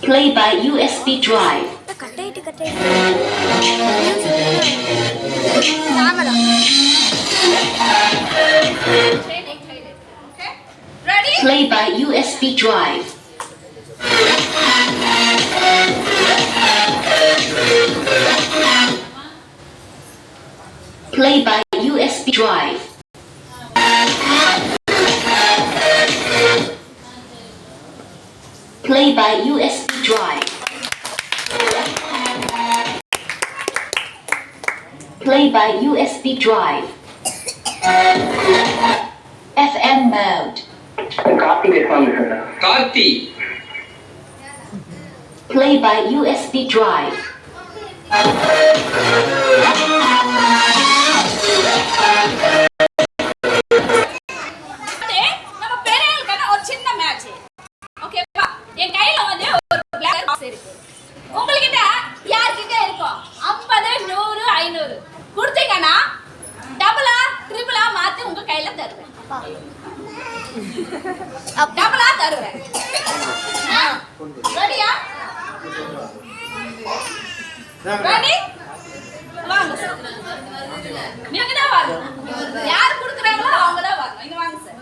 Play by USB drive. Play by USB drive. Play by USB drive. Play by USB drive. Play by USB drive. FM mode. Karthi. Play by USB drive. உங்ககிட்ட யார்கிட்ட இருக்கும் 50 100 500 கொடுத்தீங்கன்னா டபுளா ட்ரிபிளா மாத்தி உங்க கையில தருவேன். டபுளா தருவேன். ரெடியா? ரெடி? வாங்க சார். நீங்க தான் வரணும். யார் கொடுக்குறாங்களோ அவங்க தான் வரணும். இங்க வாங்க சார்.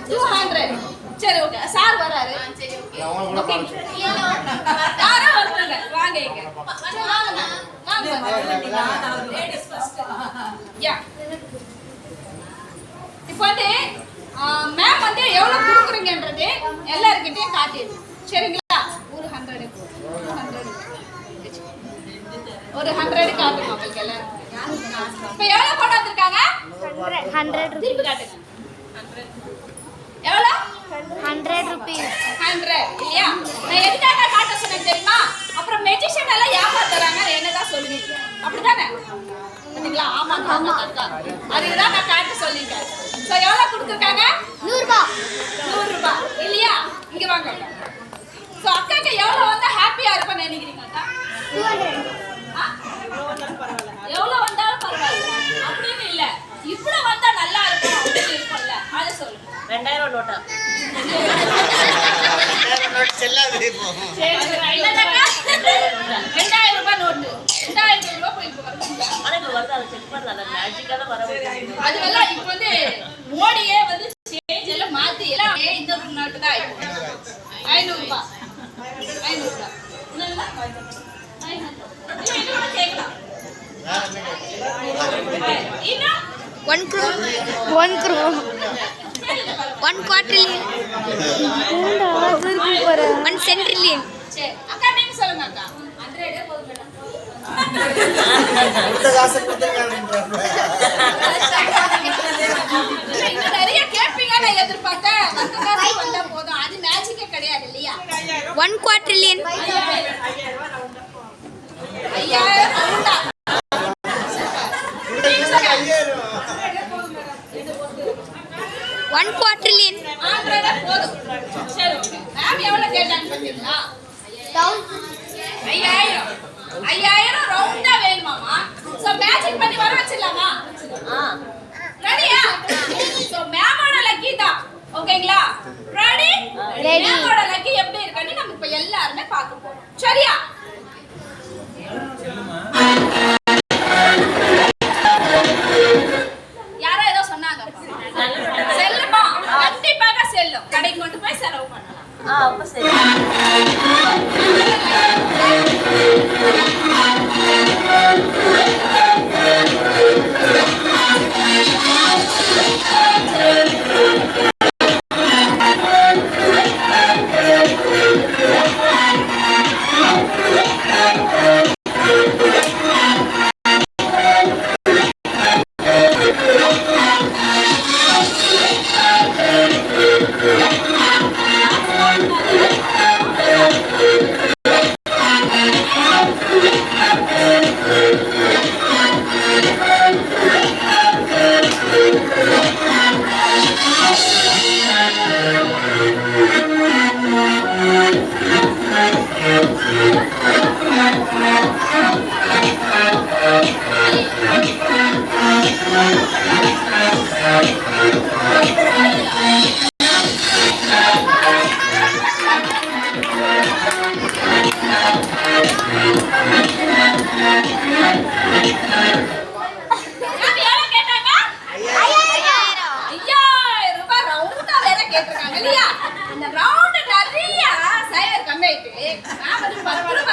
200. சரி ஓகே. சார் வராரு. சரி ஓகே. ஓகே. யாரோ வருவாங்க. வாங்க இங்க. வாங்க. Ladies first. யா. இப்போ வந்து மேம் வந்து எவ்வளவு கொடுக்குறீங்கன்றது எல்லார்கிட்டயும் காட்டிடு. சரிங்களா? ஒரு 100 ஒரு 100 காட்டுங்க உங்களுக்கு எல்லாரும். இப்போ எவ்வளவு போட்டு வந்திருக்காங்க? 100 திருப்பி காட்டுங்க. 100 எவ்வளவு? 100 rupees. 100 இல்லையா? நான் எதுக்காக காட்ட சொன்னேன் தெரியுமா? அப்புறம் மெஜிஷியன் எல்லாம் ஏமாத்துறாங்க என்னதான் சொல்லுவீங்க? அப்படிதானே? பாத்தீங்களா? ஆமா. அதுக்கு தான் நான் காட்ட சொல்லிட்டேன். சோ எவ்வளவு கொடுத்திருக்காங்க? 100 ரூபாய். 100 ரூபாய் இல்லையா? இங்க வாங்க. சோ அக்காக்கு எவ்வளவு வந்தா ஹாப்பியா இருப்பேன்னு நினைக்கிறீங்க அக்கா? 200. எவ்வளவு வந்தாலும் பரவாயில்ல அப்படின்னு இல்ல. இவ்வளவு வந்தா நல்லா இருக்கும் அப்படின்னு இருக்கும்ல. அத சொல்லுங்க. 2000 நோட்டா. சரி இல்லக்கா 2000 ரூபாய் நோட்டு. 2000 ரூபாய் போய் போறாங்க. ஆனா இப்ப வந்து அத செக் பண்ணல. அந்த மேஜிக்கால வர முடியாது. அதுவெல்லாம் இப்போ வந்து மோடியே வந்து சேஞ்ச் எல்லாம் மாத்தி எல்லாம் இந்த நோட்டு தான் ஆயிடும். 500 ரூபாய். 500 ரூபாய். என்னன்னா 500. இன்னும் கேக்கலாம். இன்னும் 1 crore. 1 crore. 1 quadrillion. 1 centrillion. சரி அக்கா நீங்க சொல்லுங்க அக்கா. 100 போதும் மேடம். இன்னும் நிறைய கேட்பீங்க நான் எதிர்பார்த்தேன். வந்தா போதும். அது மேஜிக்கே கிடையாது இல்லையா? 1 quadrillion. 5000 ரவுண்டா. 1 quadrillion. 100 போதும். சரி ஓகே. மேம் எவ்வளவு கேட்டாங்க பாத்தீங்களா? 5000. 5000 ரவுண்டா வேணுமாமா? சோ மேஜிக் பண்ணி வர வச்சிடலாமா? ரெடியா? சோ மேமோட லக்கி தான். ஓகேங்களா? ரெடி? மேமோட லக்கி எப்படி இருக்குன்னு நம்ம இப்ப எல்லாரும் பார்க்க போறோம். சரியா? யாரோ ஏதோ சொன்னாங்க. செல்லுமா? கண்டிப்பாக செல்லும். கடைக்கு கொண்டு போய் செலவு பண்ணலாம். அப்ப சரி. மேம் அது பரவாயில்ல